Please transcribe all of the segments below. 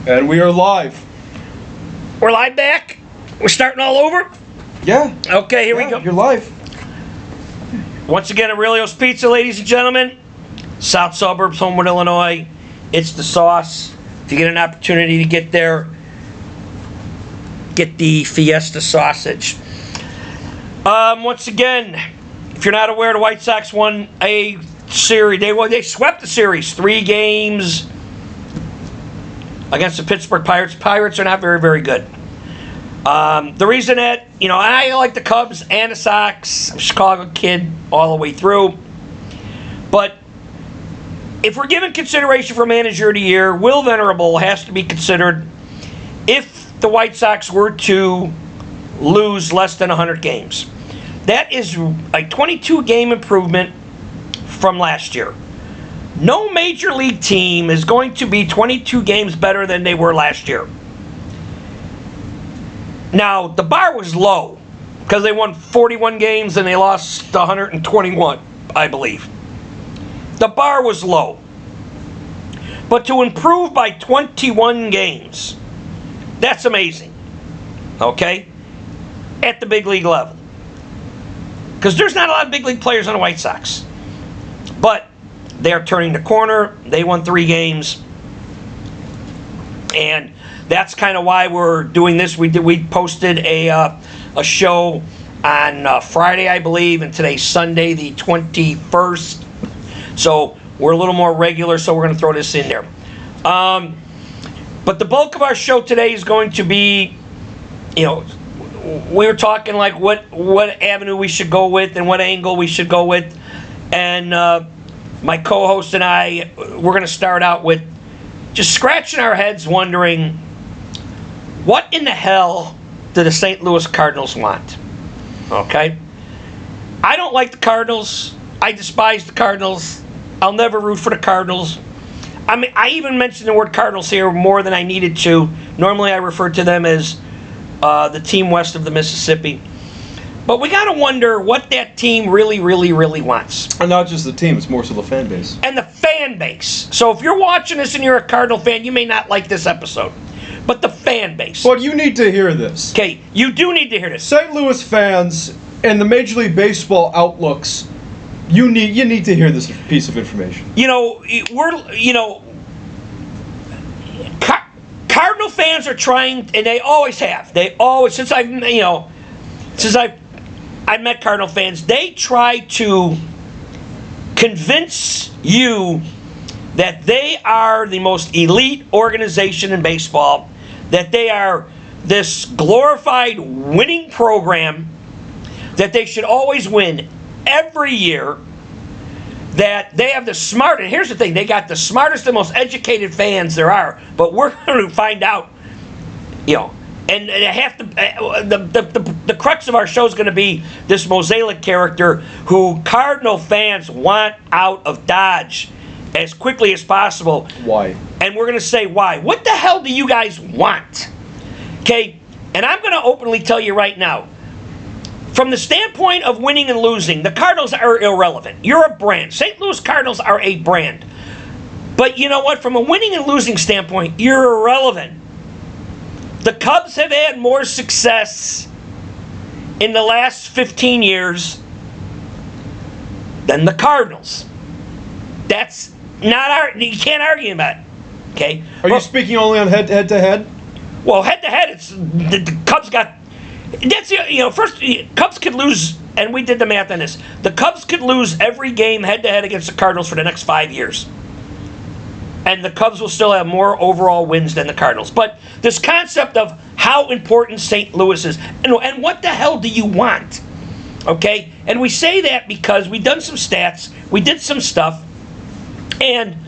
And we are live. We're live back? We're starting all over? Yeah. Okay, here we go. You're live. Once again, Aurelio's Pizza, ladies and gentlemen. South Suburbs, Homewood, Illinois. It's the sauce. If you get an opportunity to get there, get the Fiesta sausage. Once again, if you're not aware, the White Sox won a series. They swept the series. 3 games against the Pittsburgh Pirates. Pirates are not very, very good. The reason that, I like the Cubs and the Sox. I'm a Chicago kid all the way through. But if we're given consideration for Manager of the Year, Will Venerable has to be considered if the White Sox were to lose less than 100 games. That is a 22-game improvement from last year. No major league team is going to be 22 games better than they were last year. Now, the bar was low because they won 41 games and they lost 121, I believe. The bar was low. But to improve by 21 games, that's amazing. Okay? At the big league level. Because there's not a lot of big league players on the White Sox. But they're turning the corner. They won 3 games. And that's kind of why we're doing this. We posted a show on Friday, I believe, and today's Sunday, the 21st. So we're a little more regular, so we're going to throw this in there. But the bulk of our show today is going to be, we were talking like what avenue we should go with and what angle we should go with. And my co-host and I, we're going to start out with just scratching our heads wondering, what in the hell do the St. Louis Cardinals want? Okay? I don't like the Cardinals. I despise the Cardinals. I'll never root for the Cardinals. I mean, I even mentioned the word Cardinals here more than I needed to. Normally I refer to them as the team west of the Mississippi. But we got to wonder what that team really, really, really wants. And not just the team, it's more so the fan base. And the fan base. So if you're watching this and you're a Cardinal fan, you may not like this episode. But the fan base. But you need to hear this. Okay, you do need to hear this. St. Louis fans and the Major League Baseball outlooks, you need to hear this piece of information. Cardinal fans are trying, and they always have. They always, since I met Cardinal fans, they try to convince you that they are the most elite organization in baseball, that they are this glorified winning program, that they should always win every year, that they have the smartest, and here's the thing, they got the smartest and most educated fans there are, but we're going to find out, and the crux of our show is going to be this mosaic character who Cardinal fans want out of Dodge as quickly as possible. Why? And we're going to say why. What the hell do you guys want? Okay, and I'm going to openly tell you right now, from the standpoint of winning and losing, the Cardinals are irrelevant. You're a brand. St. Louis Cardinals are a brand. But you know what? From a winning and losing standpoint, you're irrelevant. The Cubs have had more success in the last 15 years than the Cardinals. That's not you can't argue about it. Okay? Are you speaking only on head-to-head? Well, head-to-head, it's the Cubs got. That's first Cubs could lose, and we did the math on this. The Cubs could lose every game head-to-head against the Cardinals for the next 5 years, and the Cubs will still have more overall wins than the Cardinals. But this concept of how important St. Louis is, and what the hell do you want? Okay, and we say that because we done some stats, we did some stuff, and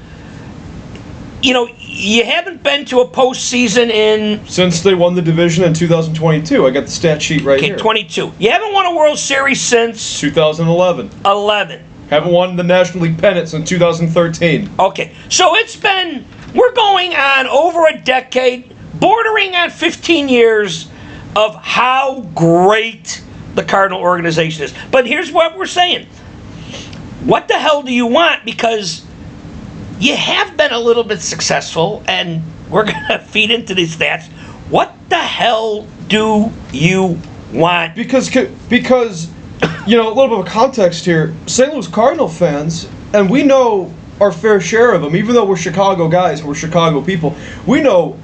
you haven't been to a postseason in... Since they won the division in 2022. I got the stat sheet right here. Okay, 22. You haven't won a World Series since... 2011. 11. Haven't won the National League pennant since 2013. Okay, so we're going on over a decade, bordering on 15 years of how great the Cardinal organization is. But here's what we're saying. What the hell do you want? Because you have been a little bit successful, and we're going to feed into these stats. What the hell do you want? Because a little bit of context here. St. Louis Cardinal fans, and we know our fair share of them, even though we're Chicago guys, we're Chicago people. We know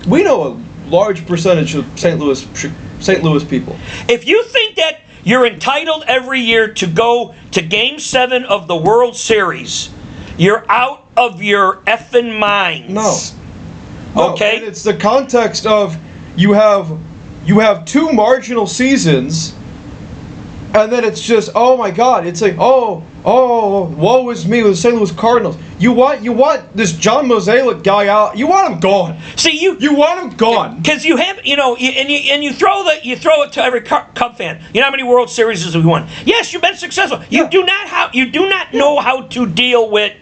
a large percentage of St. Louis people. If you think that you're entitled every year to go to Game 7 of the World Series, you're out of your effing minds. No. Okay? And it's the context of you have 2 marginal seasons, and then it's just, oh my God, it's like, oh, woe is me with the St. Louis Cardinals. You want this John Mozeliak guy out. You want him gone. See, you want him gone because you have, you throw it to every Cub fan. You know how many World Series have we won? Yes, you've been successful. You do not know how to deal with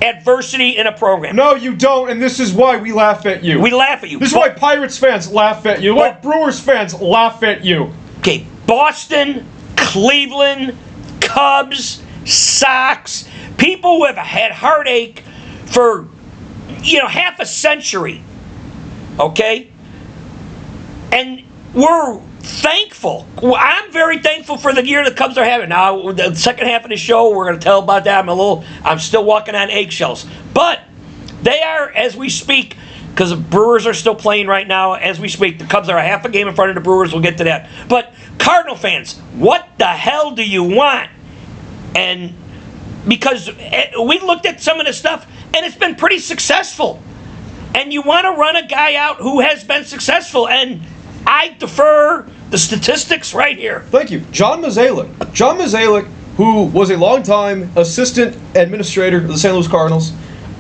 adversity in a program. No, you don't, and this is why we laugh at you. We laugh at you. This is why Pirates fans laugh at you. Why Brewers fans laugh at you. Okay, Boston, Cleveland, Cubs, Sox, people who have had heartache for, half a century, okay? And we're thankful. I'm very thankful for the year the Cubs are having. Now, the second half of the show, we're going to tell about that. I'm still walking on eggshells. But they are, as we speak, because the Brewers are still playing right now, as we speak. The Cubs are a half a game in front of the Brewers. We'll get to that. But Cardinal fans, what the hell do you want? And because we looked at some of this stuff, and it's been pretty successful. And you want to run a guy out who has been successful, and I defer the statistics right here. Thank you. John Mozeliak. John Mozeliak, who was a longtime assistant administrator of the St. Louis Cardinals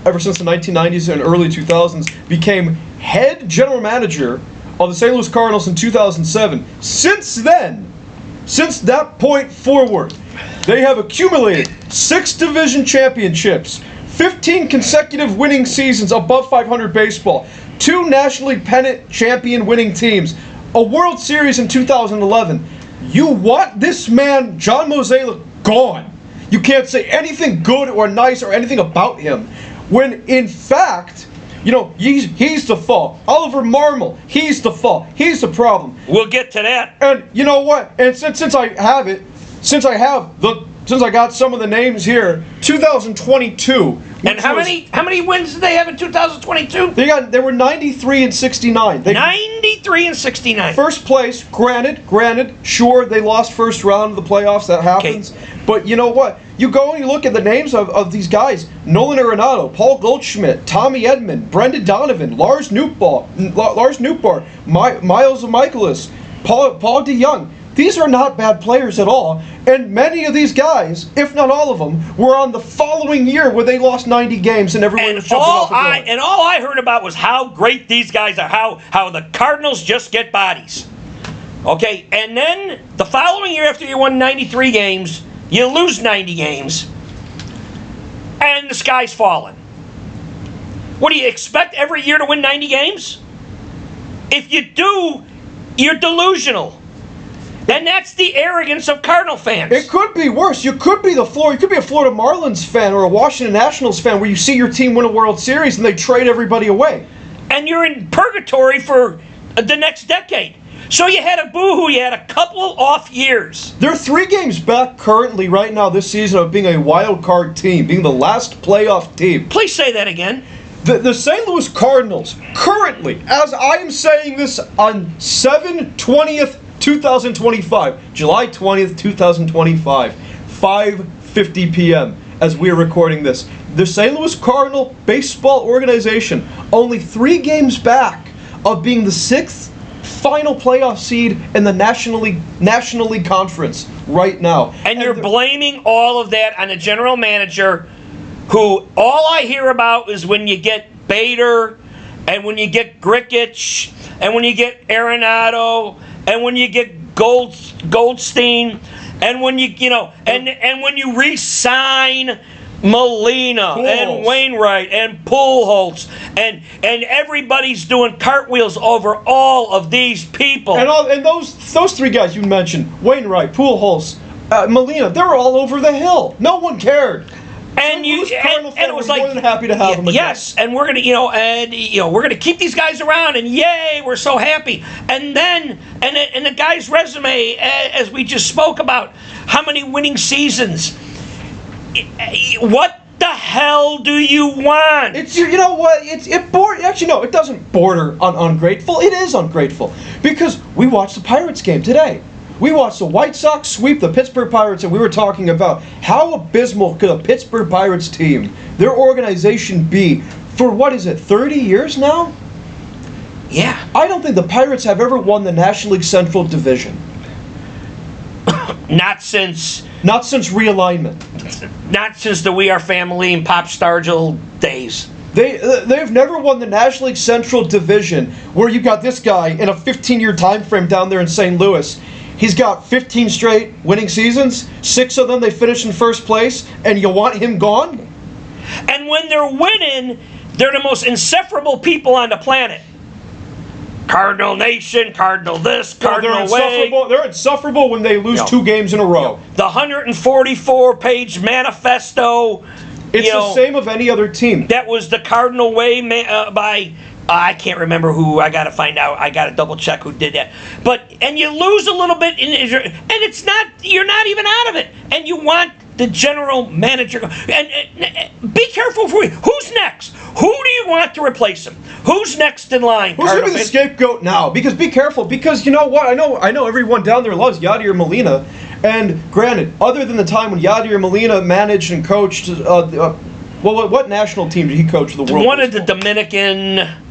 ever since the 1990s and early 2000s, became head general manager of the St. Louis Cardinals in 2007. Since then, since that point forward, they have accumulated 6 division championships, 15 consecutive winning seasons above 500 baseball, 2 nationally pennant champion winning teams, a World Series in 2011. You want this man, John Mozeliak, gone. You can't say anything good or nice or anything about him, when in fact, he's the fault. Oliver Marmol, he's the fault. He's the problem. We'll get to that. And you know what? And since I got some of the names here, 2022. And how many wins did they have in 2022? They were 93 and 69. 93 and 69. First place, granted, sure, they lost first round of the playoffs, that happens. Okay. But you know what? You go and you look at the names of these guys: Nolan Arenado, Paul Goldschmidt, Tommy Edman, Brendan Donovan, Lars Nootbaar, Miles Michaelis, Paul DeYoung. These are not bad players at all, and many of these guys, if not all of them, were on the following year where they lost 90 games and everyone was jumping off the field. And all I heard about was how great these guys are, how the Cardinals just get bodies. Okay, and then the following year after you won 93 games, you lose 90 games, and the sky's falling. What do you expect every year to win 90 games? If you do, you're delusional. And that's the arrogance of Cardinal fans. It could be worse. You could be a Florida Marlins fan or a Washington Nationals fan where you see your team win a World Series and they trade everybody away. And you're in purgatory for the next decade. So you had a boo-hoo, you had a couple of off years. They're 3 games back currently right now this season of being a wild card team, being the last playoff team. Please say that again. The St. Louis Cardinals currently, as I am saying this on 7/20th, 2025, July 20th, 2025, 5:50 p.m. as we are recording this. The St. Louis Cardinal baseball organization only 3 games back of being the 6th final playoff seed in the National League Conference right now. And you're blaming all of that on the general manager, who all I hear about is when you get Bader, and when you get Grickich, and when you get Arenado, and when you get Goldstein, and when and when you re-sign Molina and Wainwright and Pujols, and everybody's doing cartwheels over all of these people. And those 3 guys you mentioned, Wainwright, Pujols, Molina, they were all over the hill. No one cared. And Louis Cardinal and it was like more than happy to have him again. Yes, and we're gonna we're gonna keep these guys around, and yay, we're so happy. And then and the guy's resume, as we just spoke about, how many winning seasons? What the hell do you want? It's you know what? Actually, no, it doesn't border on ungrateful. It is ungrateful because we watched the Pirates game today. We watched the White Sox sweep the Pittsburgh Pirates, and we were talking about how abysmal could a Pittsburgh Pirates team, their organization, be for, 30 years now? Yeah. I don't think the Pirates have ever won the National League Central Division. Not since realignment. Not since the We Are Family and Pop Stargell days. They've never won the National League Central Division, where you got this guy in a 15-year time frame down there in St. Louis. He's got 15 straight winning seasons. 6 of them they finished in first place, and you want him gone? And when they're winning, they're the most insufferable people on the planet. Cardinal Nation, Cardinal this, Cardinal way. They're insufferable when they lose 2 games in a row. The 144-page manifesto. It's the same of any other team. That was the Cardinal way by... I can't remember who. I got to find out. I got to double check who did that. And you lose a little bit, and it's not. You're not even out of it. And you want the general manager. And be careful for who's next. Who do you want to replace him? Who's next in line? Who's going to be the scapegoat now? Because be careful. Because you know what? I know everyone down there loves Yadier Molina. And granted, other than the time when Yadier Molina managed and coached, what national team did he coach? The world. One of the Dominican.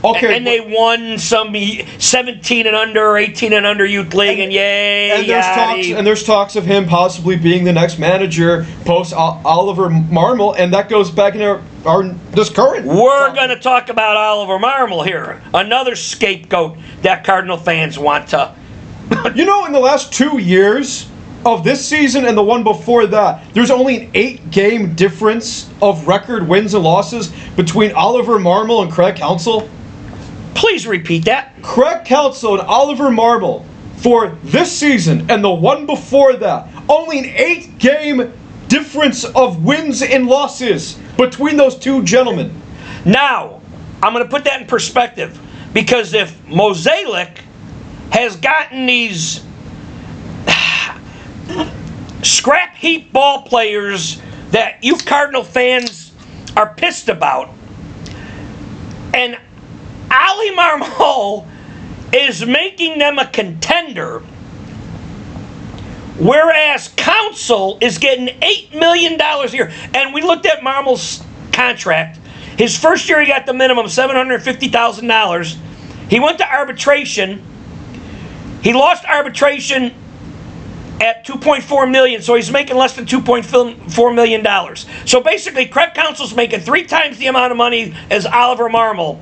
Okay, and they won some 17 and under, 18 and under youth league, and yay! And there's talks of him possibly being the next manager post Oliver Marmol, and that goes back into this current. We're going to talk about Oliver Marmol here, another scapegoat that Cardinal fans want to. In the last 2 years of this season and the one before that, there's only an 8-game difference of record wins and losses between Oliver Marmol and Craig Counsell. Please repeat that. Craig Counsell and Oliver Marmol for this season and the one before that. Only an 8-game difference of wins and losses between those two gentlemen. Now, I'm going to put that in perspective, because if Mozeliak has gotten these scrap heap ball players that you Cardinal fans are pissed about, and Ali Marmol is making them a contender, whereas Counsell is getting $8 million a year. And we looked at Marmol's contract. His first year he got the minimum, $750,000. He went to arbitration. He lost arbitration at $2.4 million, so he's making less than $2.4 million. So basically, Craig Counsell's making 3 times the amount of money as Oliver Marmol.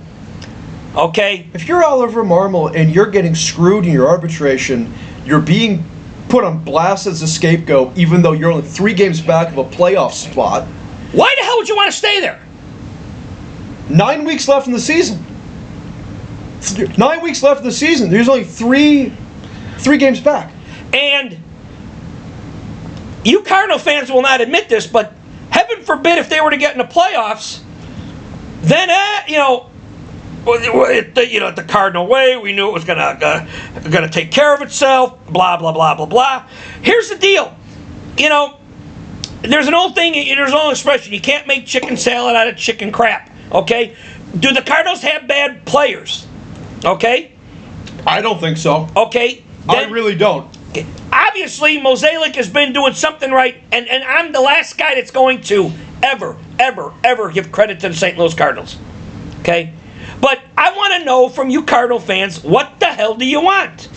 Okay? If you're Oliver Marmol and you're getting screwed in your arbitration, you're being put on blast as a scapegoat, even though you're only 3 games back of a playoff spot. Why the hell would you want to stay there? 9 weeks left in the season. 9 weeks left in the season. There's only three games back. And you Cardinal fans will not admit this, but heaven forbid if they were to get in the playoffs, then the Cardinal way, we knew it was gonna take care of itself. Blah blah blah blah blah. Here's the deal, there's an old thing. There's an old expression: you can't make chicken salad out of chicken crap. Okay? Do the Cardinals have bad players? Okay? I don't think so. Okay? I really don't. Obviously, Mozeliak has been doing something right, and I'm the last guy that's going to ever give credit to the St. Louis Cardinals. Okay? But I want to know from you Cardinal fans, what the hell do you want?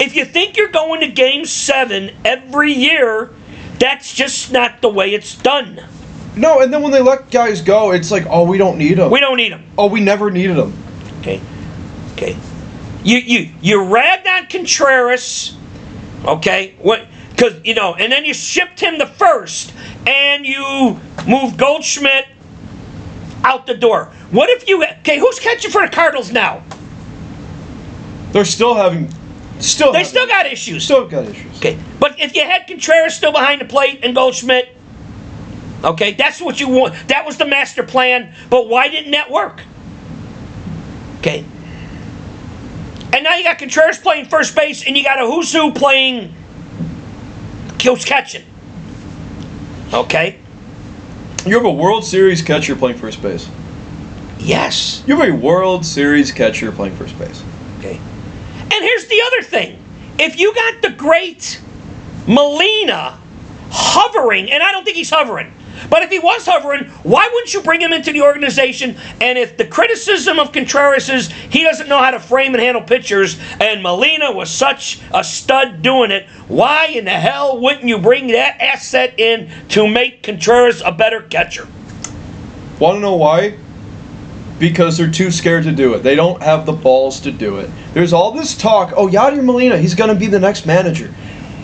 If you think you're going to Game 7 every year, that's just not the way it's done. No, and then when they let guys go, it's like, oh, we don't need them. We don't need them. Oh, we never needed them. Okay. You ragged on Contreras, okay? Because and then you shipped him the first, and you moved Goldschmidt out the door. What if who's catching for the Cardinals now? They're still having. They still got issues. Still got issues. Okay, but if you had Contreras still behind the plate and Goldschmidt, Okay, that's what you want. That was the master plan, but why didn't that work? Okay. And now you got Contreras playing first base, and you got a who's who playing catching. Okay. You have a World Series catcher playing first base. Yes. You have a World Series catcher playing first base. Okay. And here's the other thing. If you got the great Molina hovering, and I don't think he's hovering, but if he was hovering, why wouldn't you bring him into the organization? And if the criticism of Contreras is he doesn't know how to frame and handle pitchers, and Molina was such a stud doing it, why in the hell wouldn't you bring that asset in to make Contreras a better catcher? Want to know why? Because they're too scared to do it. They don't have the balls to do it. There's all this talk, oh, Yadier Molina, he's going to be the next manager.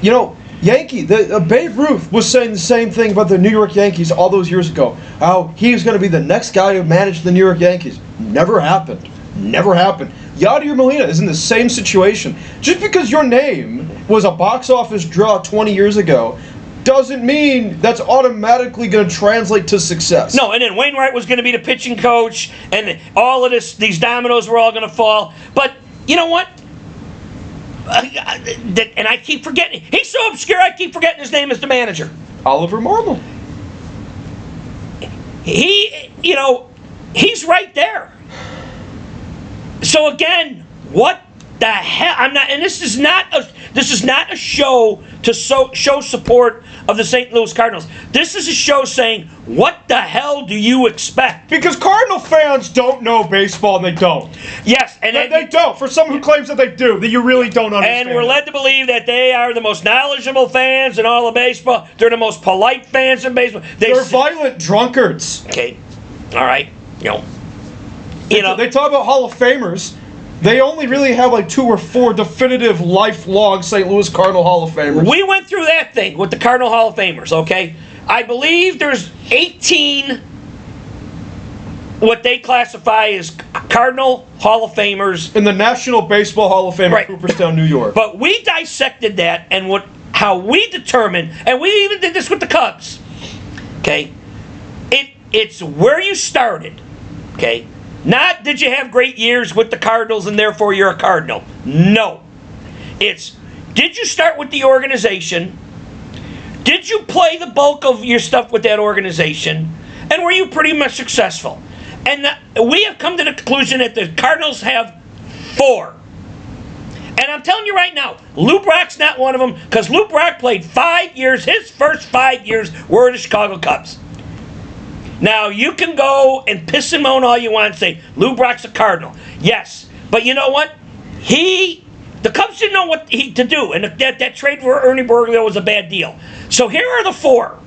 You know, Babe Ruth was saying the same thing about the New York Yankees all those years ago. How he was going to be the next guy to manage the New York Yankees. Never happened. Never happened. Yadier Molina is in the same situation. Just because your name was a box office draw 20 years ago doesn't mean that's automatically going to translate to success. No, and then Wainwright was going to be the pitching coach, and all of these dominoes were all going to fall. But you know what? And I keep forgetting. He's so obscure, I keep forgetting his name as the manager. Oliver Marmol. He's right there. So again, what the hell? I'm not, and this is not a show to show support of the St. Louis Cardinals. This is a show saying, what the hell do you expect? Because Cardinal fans don't know baseball, and they don't. Yes, and they don't. For someone who claims that they do, that you really don't understand. And we're led to believe that they are the most knowledgeable fans in all of baseball. They're the most polite fans in baseball. They're violent drunkards. Okay, all right, They talk about Hall of Famers. They only really have like 2 or 4 definitive lifelong St. Louis Cardinal Hall of Famers. We went through that thing with the Cardinal Hall of Famers, okay? I believe there's 18 what they classify as Cardinal Hall of Famers. In the National Baseball Hall of Fame Right. in Cooperstown, New York. But we dissected that and how we determined, and we even did this with the Cubs, okay? It's where you started, okay? Not did you have great years with the Cardinals and therefore you're a Cardinal. No. It's did you start with the organization? Did you play the bulk of your stuff with that organization? And were you pretty much successful? And we have come to the conclusion that the Cardinals have 4. And I'm telling you right now, Lou Brock's not one of them because Lou Brock played 5 years. His first 5 years were the Chicago Cubs. Now, you can go and piss and moan all you want and say, Lou Brock's a Cardinal. Yes, but you know what? The Cubs didn't know what to do, and that trade for Ernie Borglio was a bad deal. So here are the 4,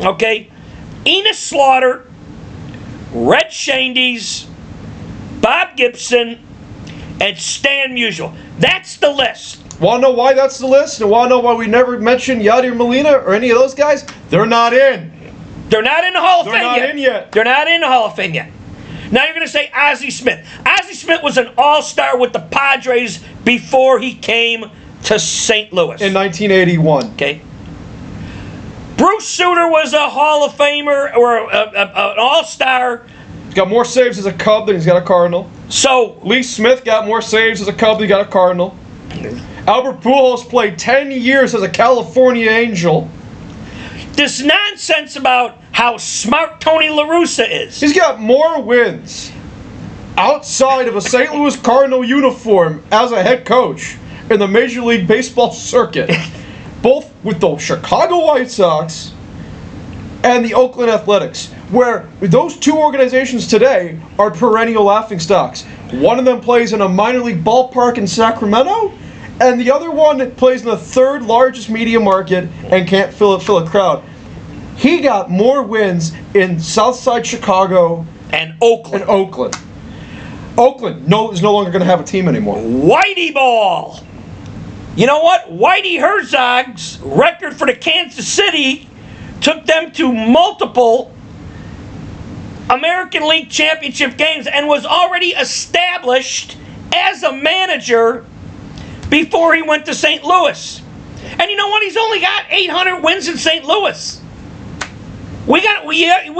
okay? Enos Slaughter, Red Shandies, Bob Gibson, and Stan Musial. That's the list. Want to know why that's the list? And want to know why we never mentioned Yadier Molina or any of those guys? They're not in. They're not in the Hall of Fame yet. They're not in yet. They're not in the Hall of Fame yet. Now you're going to say Ozzie Smith. Ozzie Smith was an all-star with the Padres before he came to St. Louis. In 1981. Okay. Bruce Sutter was a Hall of Famer or an all-star. He's got more saves as a Cub than he's got a Cardinal. So Lee Smith got more saves as a Cub than he got a Cardinal. Albert Pujols played 10 years as a California Angel. This nonsense about how smart Tony La Russa is. He's got more wins outside of a St. Louis Cardinal uniform as a head coach in the Major League Baseball circuit, both with the Chicago White Sox and the Oakland Athletics, where those 2 organizations today are perennial laughingstocks. One of them plays in a minor league ballpark in Sacramento, and the other one plays in the 3rd largest media market and can't fill a crowd. He got more wins in Southside Chicago and Oakland. Oakland is no longer going to have a team anymore. Whitey Ball. You know what? Whitey Herzog's record for the Kansas City took them to multiple American League Championship games and was already established as a manager before he went to St. Louis. And you know what? He's only got 800 wins in St. Louis. We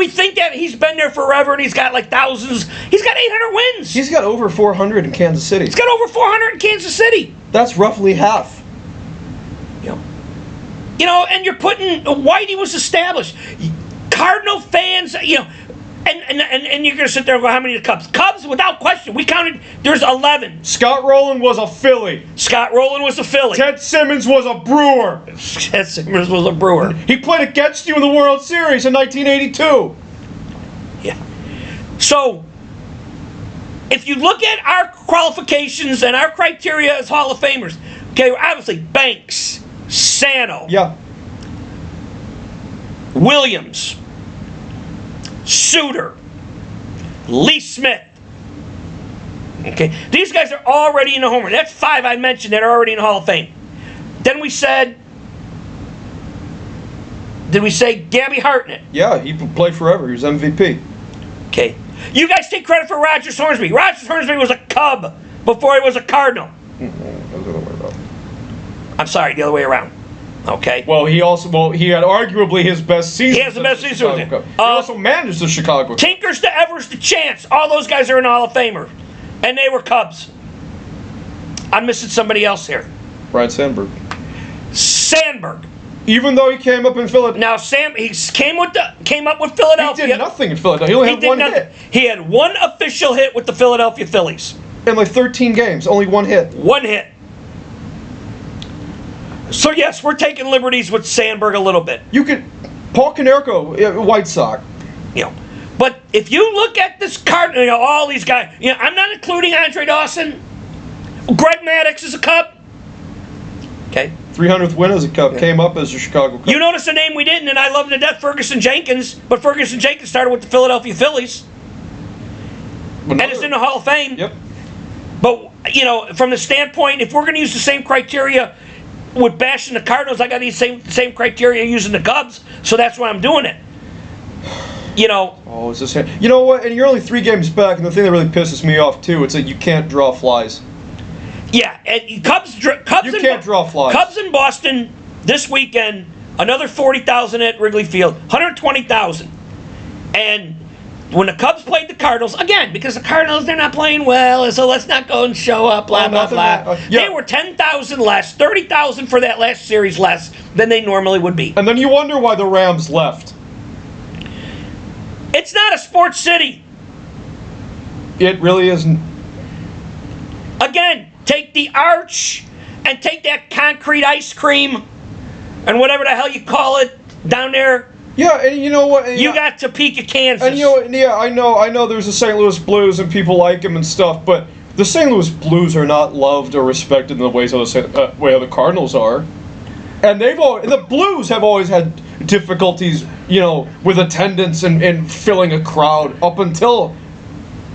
think that he's been there forever and he's got like thousands. He's got 800 wins. He's got over 400 in Kansas City. He's got over 400 in Kansas City. That's roughly half. And you're putting Whitey was established. Cardinal fans, and you're gonna sit there and go, how many are the Cubs? Cubs, without question. We counted. There's 11. Scott Rowland was a Philly. Scott Rowland was a Philly. Ted Simmons was a Brewer. Ted Simmons was a Brewer. He played against you in the World Series in 1982. Yeah. So, if you look at our qualifications and our criteria as Hall of Famers, okay, obviously Banks, Sano, Yeah. Williams, Suter, Lee Smith. Okay, these guys are already in the homer. That's 5 I mentioned that are already in the Hall of Fame. Then we said, did we say Gabby Hartnett? Yeah, he played forever. He was MVP. Okay. You guys take credit for Rogers Hornsby. Rogers Hornsby was a Cub before he was a Cardinal. I'm sorry, the other way around. Okay. Well, he had arguably his best season. He has the best season. He also managed the Chicago Cubs. Tinkers to Evers to Chance. All those guys are in the Hall of Famer. And they were Cubs. I'm missing somebody else here. Brian Sandberg. Sandberg. Even though he came up in Philadelphia. Now, he came up with Philadelphia. He did nothing in Philadelphia. He only had one hit. He had one official hit with the Philadelphia Phillies. In like 13 games, only one hit. One hit. So, yes, we're taking liberties with Sandberg a little bit. Paul Konerko, White Sox. But if you look at this card, all these guys, I'm not including Andre Dawson. Greg Maddux is a Cub. Okay. 300th win as a Cub. Came up as a Chicago Cub. You notice a name we didn't, and I love to death, Ferguson Jenkins. But Ferguson Jenkins started with the Philadelphia Phillies. And it's in the Hall of Fame. Yep. But, from the standpoint, if we're going to use the same criteria with bashing the Cardinals, I got these same criteria using the Cubs, so that's why I'm doing it. Oh, is this? You know what? And you're only 3 games back, and the thing that really pisses me off too, it's that you can't draw flies. Yeah, and Cubs. You can't draw flies. Cubs in Boston this weekend. Another 40,000 at Wrigley Field, 120,000. And when the Cubs played the Cardinals, again, because the Cardinals, they're not playing well, so let's not go and show up, blah, blah, blah. They were 10,000 less, 30,000 for that last series less than they normally would be. And then you wonder why the Rams left. It's not a sports city. It really isn't. Again, take the arch and take that concrete ice cream and whatever the hell you call it down there. Yeah, and you know what? You got Topeka, Kansas. And I know there's the St. Louis Blues and people like them and stuff, but the St. Louis Blues are not loved or respected in the way the Cardinals are. And the Blues have always had difficulties, with attendance and filling a crowd up until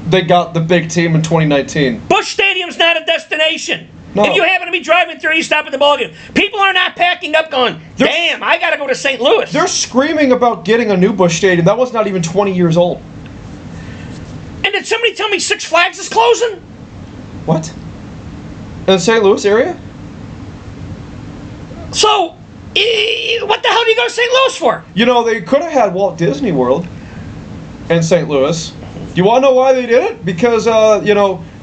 they got the big team in 2019. Busch Stadium's not a destination. No. If you happen to be driving through, you stop at the ballgame. People are not packing up going, damn, I got to go to St. Louis. They're screaming about getting a new Busch Stadium. That was not even 20 years old. And did somebody tell me Six Flags is closing? What? In the St. Louis area? So, what the hell do you go to St. Louis for? They could have had Walt Disney World in St. Louis. Do you want to know why they did it? Because,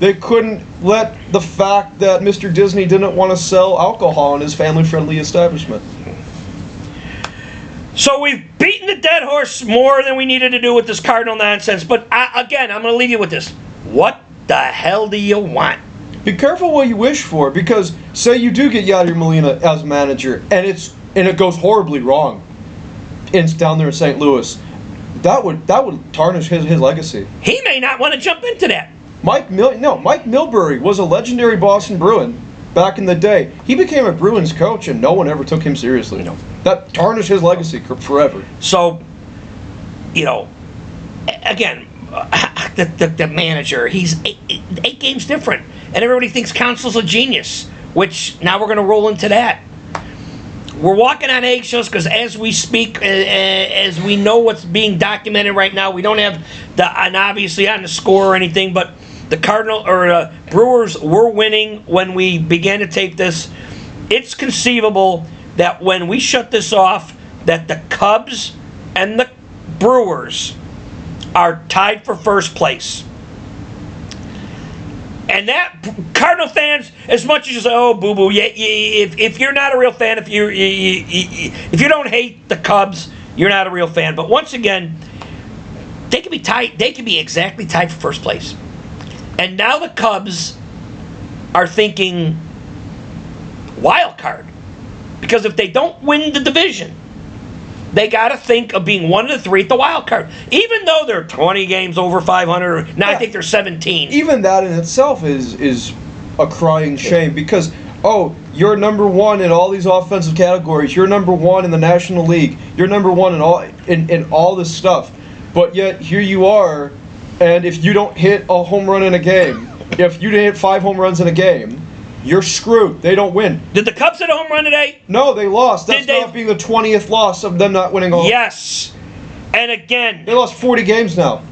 they couldn't let the fact that Mr. Disney didn't want to sell alcohol in his family-friendly establishment. So we've beaten the dead horse more than we needed to do with this Cardinal nonsense. But, again, I'm going to leave you with this. What the hell do you want? Be careful what you wish for, because say you do get Yadier Molina as manager, and it goes horribly wrong. It's down there in St. Louis. That would tarnish his legacy. He may not want to jump into that. Mike Milbury was a legendary Boston Bruin back in the day. He became a Bruins coach, and no one ever took him seriously. No. That tarnished his legacy forever. So, again, the manager, he's eight games different, and everybody thinks Council's a genius, which now we're going to roll into that. We're walking on eggshells because as we speak, as we know what's being documented right now, we don't have and obviously on the score or anything, but the Brewers were winning when we began to tape this. It's conceivable that when we shut this off, that the Cubs and the Brewers are tied for first place. And that, Cardinal fans, as much as you say, oh, boo-boo, if you're not a real fan, if you don't hate the Cubs, you're not a real fan. But once again, they can be tied. They can be exactly tied for first place. And now the Cubs are thinking wild card. Because if they don't win the division, they got to think of being one of the three at the wild card. Even though they're 20 games over 500, now I think they're 17. Even that in itself is a crying shame because, you're number one in all these offensive categories. You're number one in the National League. You're number one in all this stuff. But yet here you are, and if you don't hit a home run in a game, if you didn't hit 5 home runs in a game, you're screwed. They don't win. Did the Cubs hit a home run today? No, they lost. That's not being the 20th loss of them not winning a home run. Yes. And again, they lost 40 games now.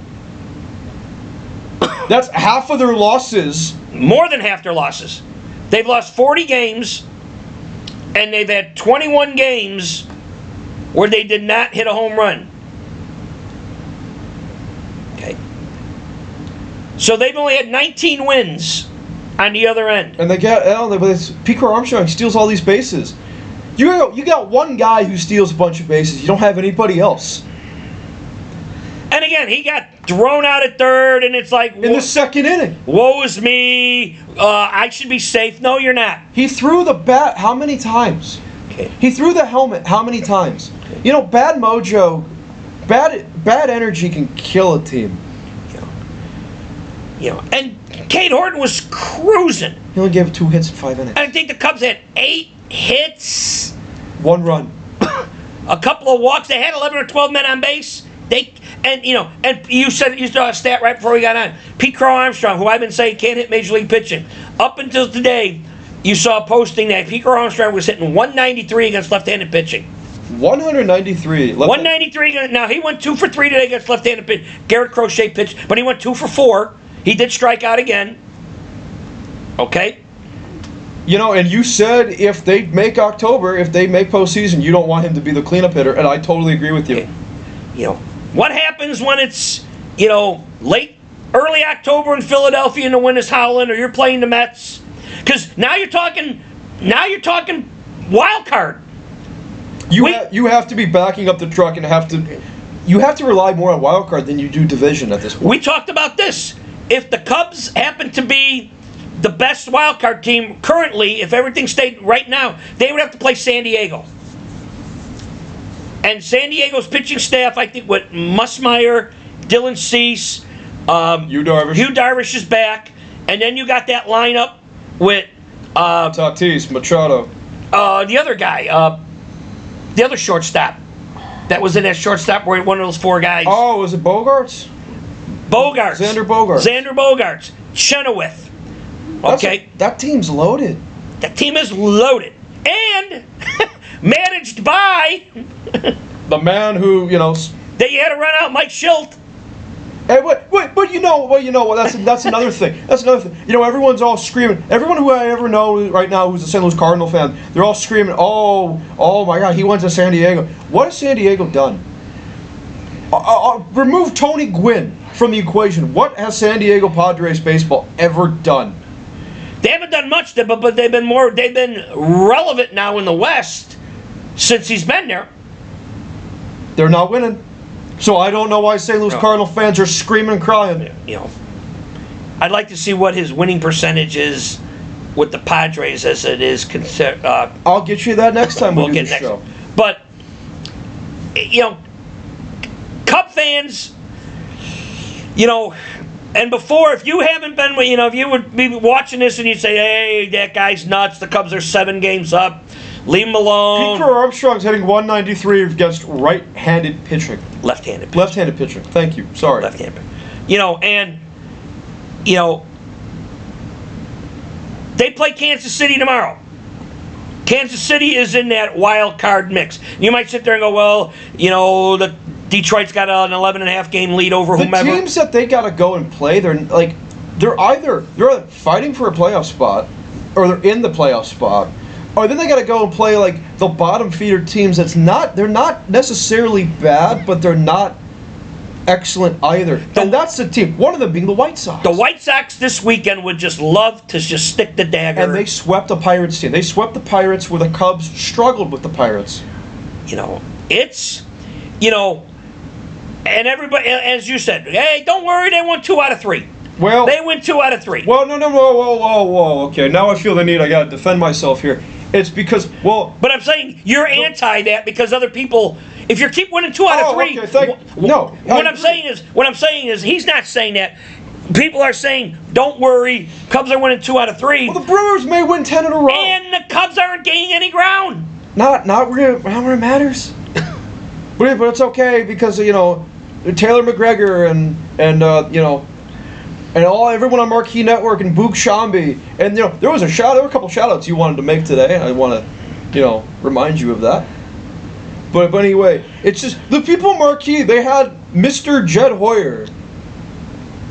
That's half of their losses. More than half their losses. They've lost 40 games, and they've had 21 games where they did not hit a home run. Okay. So they've only had 19 wins on the other end. And they get Pete Armstrong steals all these bases. You got one guy who steals a bunch of bases. You don't have anybody else. And again, he got thrown out at third, and it's like in the second inning. Woe is me. I should be safe. No, you're not. He threw the bat how many times? Okay. He threw the helmet how many times? Okay. Bad mojo, bad energy can kill a team. And Cade Horton was cruising. He only gave 2 hits in 5 innings. I think the Cubs had 8 hits. 1 run. A couple of walks. They had 11 or 12 men on base. And you saw a stat right before we got on. Pete Crow Armstrong, who I've been saying can't hit Major League pitching. Up until today, you saw a posting that Pete Crow Armstrong was hitting 193 against left-handed pitching. 193. 193. Now, he went 2 for 3 today against left-handed pitch. Garrett Crochet pitched, but he went 2 for 4. He did strike out again. Okay? And you said if they make October, if they make postseason, you don't want him to be the cleanup hitter, and I totally agree with you. What happens when it's, early October in Philadelphia and the wind is howling, or you're playing the Mets? Because now you're talking wild card. You have to be backing up the truck and you have to rely more on wild card than you do division at this point. We talked about this. If the Cubs happen to be the best wild card team currently, if everything stayed right now, they would have to play San Diego. And San Diego's pitching staff, I think, with Musmeyer, Dylan Cease, Yu Darvish is back, and then you got that lineup with Tatis, Machado, the other guy, the other shortstop that was in that shortstop where one of those 4 guys. Oh, was it Bogarts? Xander Bogaerts. Chenoweth. Okay. That team's loaded. That team is loaded. And managed by the man who, that you had to run out, Mike Schilt. Hey, but you know what? That's another thing. That's another thing. Everyone's all screaming. Everyone who I ever know right now who's a St. Louis Cardinal fan, they're all screaming, oh my God, he went to San Diego. What has San Diego done? Remove Tony Gwynn from the equation. What has San Diego Padres baseball ever done? They haven't done much, but they've been relevant now in the West since he's been there. They're not winning. So I don't know why St. Louis Cardinal fans are screaming and crying. I'd like to see what his winning percentage is with the Padres as it is considered. I'll get you that next time we'll do the show. But Cub fans, and before, if you haven't been, if you would be watching this and you'd say, hey, that guy's nuts, the Cubs are 7 games up, leave him alone. Pete Armstrong's hitting 193 against right-handed pitching. Left-handed pitching. Left-handed pitching. Thank you. Sorry. Left-handed. They play Kansas City tomorrow. Kansas City is in that wild card mix. You might sit there and go, well, the Detroit's got an 11.5 game lead over whomever. The teams that they got to go and play, they're either fighting for a playoff spot, or they're in the playoff spot, or then they got to go and play the bottom feeder teams. They're not necessarily bad, but they're not excellent either. And that's the team. One of them being the White Sox. The White Sox this weekend would just love to just stick the dagger. And they swept the Pirates team. They swept the Pirates where the Cubs struggled with the Pirates. It's, and everybody, as you said, hey, don't worry, they won 2 out of 3. Well, they win 2 out of 3. Well, no, whoa. Okay, now I feel the need. I got to defend myself here. It's because, But I'm saying you're anti that because other people. If you keep winning 2 out of 3, okay, no. What I'm saying is, he's not saying that. People are saying, don't worry, Cubs are winning 2 out of 3. Well, the Brewers may win 10 in a row, and the Cubs aren't gaining any ground. Not where it matters. but it's okay because Taylor McGregor and everyone on Marquee Network and Boog Shambi, and there were a couple shout outs you wanted to make today. I want to remind you of that. But anyway, it's just the people at Marquee, they had Mr. Jed Hoyer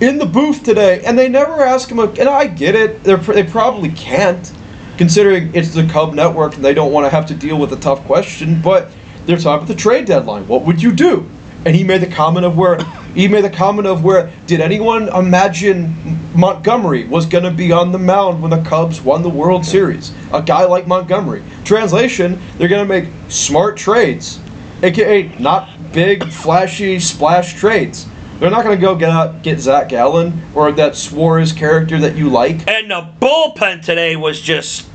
in the booth today, and they never ask him. And I get it; they probably can't, considering it's the Cub Network and they don't want to have to deal with a tough question. But they're talking about the trade deadline. What would you do? And he made the comment of where did anyone imagine Montgomery was going to be on the mound when the Cubs won the World Series? A guy like Montgomery. Translation, they're going to make smart trades, aka not big, flashy, splash trades. They're not going to go get Zach Gallen or that Suarez character that you like. And the bullpen today was just...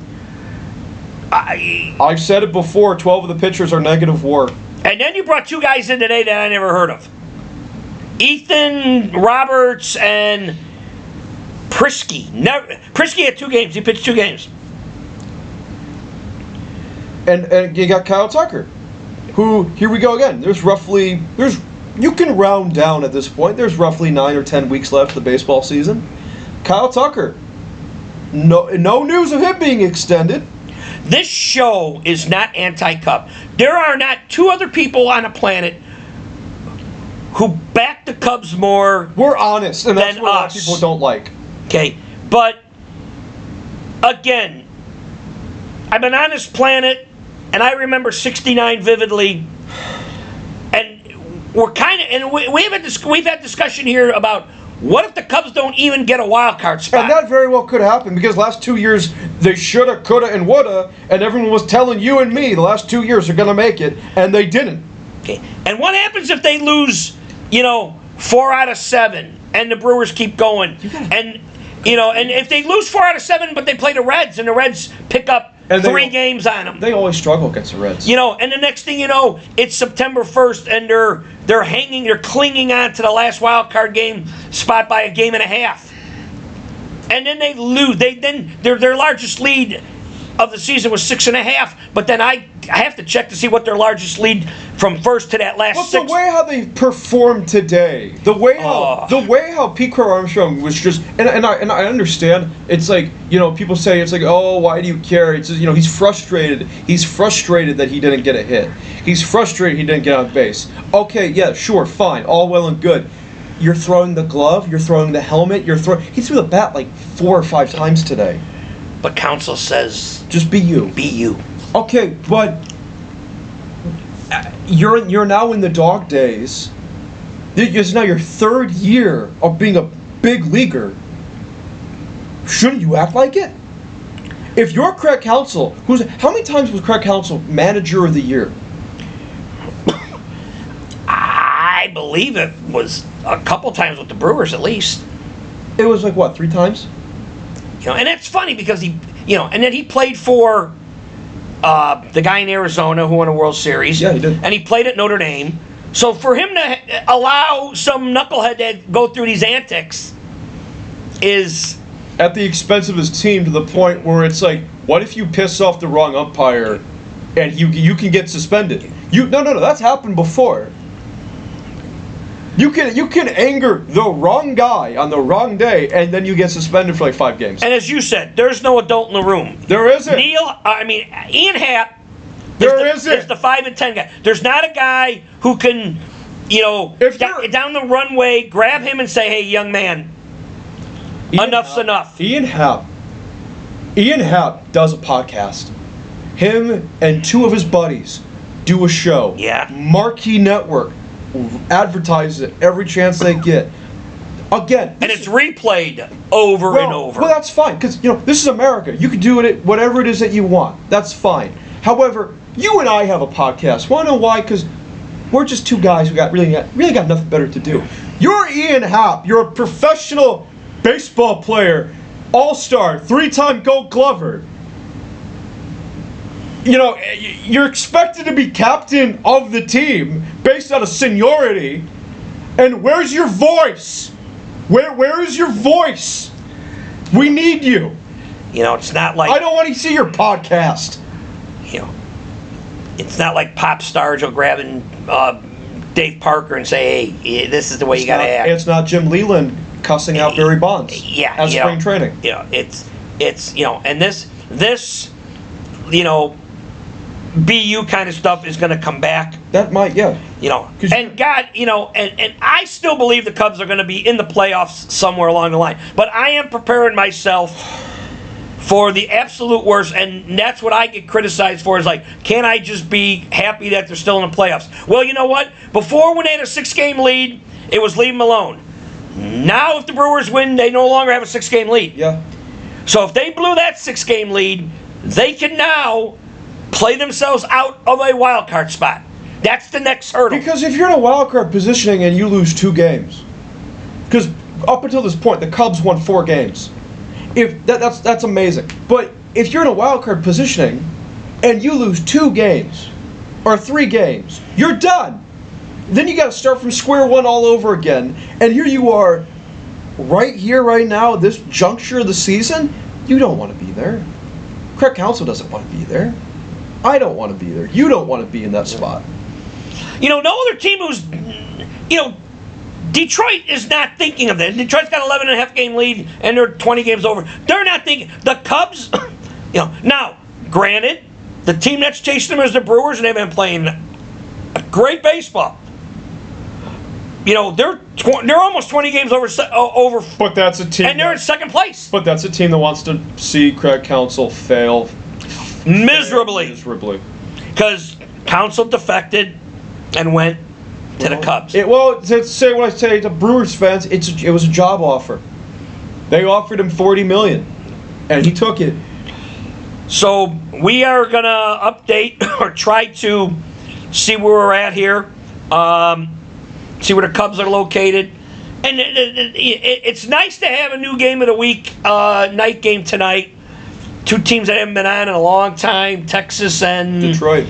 I've said it before, 12 of the pitchers are negative WAR. And then you brought 2 guys in today that I never heard of. Ethan Roberts and Prisky. Prisky had 2 games. He pitched 2 games. And you got Kyle Tucker, who, here we go again. You can round down at this point. There's roughly 9 or 10 weeks left of the baseball season. Kyle Tucker, no news of him being extended. This show is not anti-Cub. There are not 2 other people on the planet who back the Cubs more. We're honest, and that's than what a lot of us. people don't like. Okay, but again, I'm an honest planet, and I remember '69 vividly. And we're kind of, and we've had discussion here about what if the Cubs don't even get a wild card spot? And that very well could happen because last 2 years they shoulda, coulda, and woulda, and everyone was telling you and me the last 2 years are going to make it, and they didn't. Okay, and what happens if they lose, 4 out of 7, and the Brewers keep going, and if they lose 4 out of 7, but they play the Reds, and the Reds pick up 3 games on them. They always struggle against the Reds. And the next thing you know, it's September 1st, and they're clinging on to the last wild card game spot by a game and a half. And then they lose. Their largest lead of the season was 6.5. But then I have to check to see what their largest lead from first to that last 6. But the way how they performed today, the way how Pete Crow Armstrong was just, and I understand. It's like people say it's like, oh, why do you care? It's just, he's frustrated. He's frustrated that he didn't get a hit. He's frustrated he didn't get on base. Okay, yeah, sure, fine, all well and good. You're throwing the glove. You're throwing the helmet. He threw the bat like 4 or 5 times today. But counsel says, just be you. Be you. Okay, but you're now in the dog days. This is now your 3rd year of being a big leaguer. Shouldn't you act like it? If you're Craig Counsell, how many times was Craig Counsell manager of the year? I believe it was a couple times with the Brewers at least. It was like what, 3 times? And that's funny because he then he played for the guy in Arizona who won a World Series. Yeah, he did. And he played at Notre Dame. So for him to allow some knucklehead to go through these antics is at the expense of his team, to the point where it's like, what if you piss off the wrong umpire and you can get suspended? No, that's happened before. You can anger the wrong guy on the wrong day, and then you get suspended for like 5 games. And as you said, there's no adult in the room. There isn't. Ian Happ. Isn't. There's the 5 and 10 guy. There's not a guy who can, down the runway, grab him and say, "Hey, young man, enough's enough." Ian Happ does a podcast. Him and 2 of his buddies do a show. Yeah. Marquee Network. advertise it every chance they get. Again, and it's replayed over and over. Well, that's fine, because this is America. You can do it whatever it is that you want. That's fine. However, you and I have a podcast. Want to know why? Because we're just two guys who really got nothing better to do. You're Ian Happ. You're a professional baseball player, all-star, 3-time Gold Glover. You're expected to be captain of the team based on a seniority. And where's your voice? Where is your voice? We need you. It's not like I don't want to see your podcast. It's not like pop stars will grab Dave Parker and say, "Hey, this is the way you got to act." It's not Jim Leland cussing out Barry Bonds. At spring training. It's and this BU kind of stuff is going to come back. That might, yeah. And God, and I still believe the Cubs are going to be in the playoffs somewhere along the line. But I am preparing myself for the absolute worst, and that's what I get criticized for, is like, can't I just be happy that they're still in the playoffs? Well, you know what? Before, when they had a 6-game lead, it was leave them alone. Now, if the Brewers win, they no longer have a 6-game lead. Yeah. So if they blew that 6-game lead, they can now play themselves out of a wild card spot. That's the next hurdle. Because if you're in a wild card positioning and you lose 2 games, because up until this point the Cubs won 4 games, if that's amazing. But if you're in a wild card positioning and you lose 2 games or 3 games, you're done. Then you got to start from square one all over again. And here you are, right here, right now, this juncture of the season. You don't want to be there. Craig Counsell doesn't want to be there. I don't want to be there. You don't want to be in that spot. No other team who's, Detroit is not thinking of that. Detroit's got 11.5 game lead and they're 20 games over. They're not thinking. The Cubs, now, granted, the team that's chasing them is the Brewers, and they've been playing great baseball. They're almost 20 games over. But that's a team. And they're in second place. But that's a team that wants to see Craig Counsell fail. Miserably. Because Counsell defected and went to the Cubs. To say what I say to Brewers fans, it was a job offer. They offered him $40 million, and he took it. So we are going to update or try to see where we're at here, see where the Cubs are located. And it's nice to have a new game of the week, night game tonight. 2 teams that haven't been on in a long time, Texas and Detroit.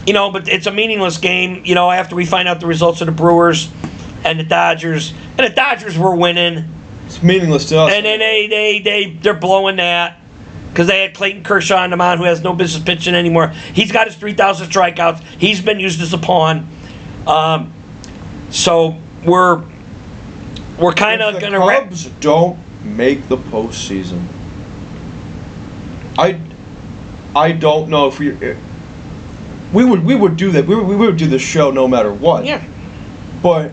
But it's a meaningless game, after we find out the results of the Brewers and the Dodgers. And the Dodgers were winning. It's meaningless to us. And then they're blowing that because they had Clayton Kershaw on the mound, who has no business pitching anymore. He's got his 3,000 strikeouts. He's been used as a pawn. So we're kind of going to... The Cubs don't make the postseason, I don't know if we would do that. We would do this show no matter what. Yeah. But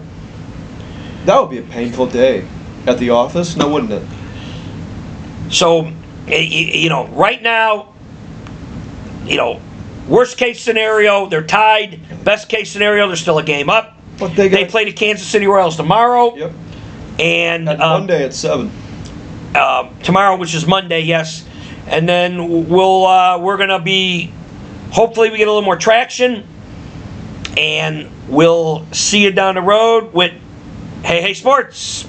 that would be a painful day at the office, now wouldn't it? So, right now, worst case scenario, they're tied. Best case scenario, they're still a game up. But they play the Kansas City Royals tomorrow. Yep. And Monday at 7. Tomorrow, which is Monday, yes. And then we're gonna be, hopefully we get a little more traction, and we'll see you down the road with Hey Sports.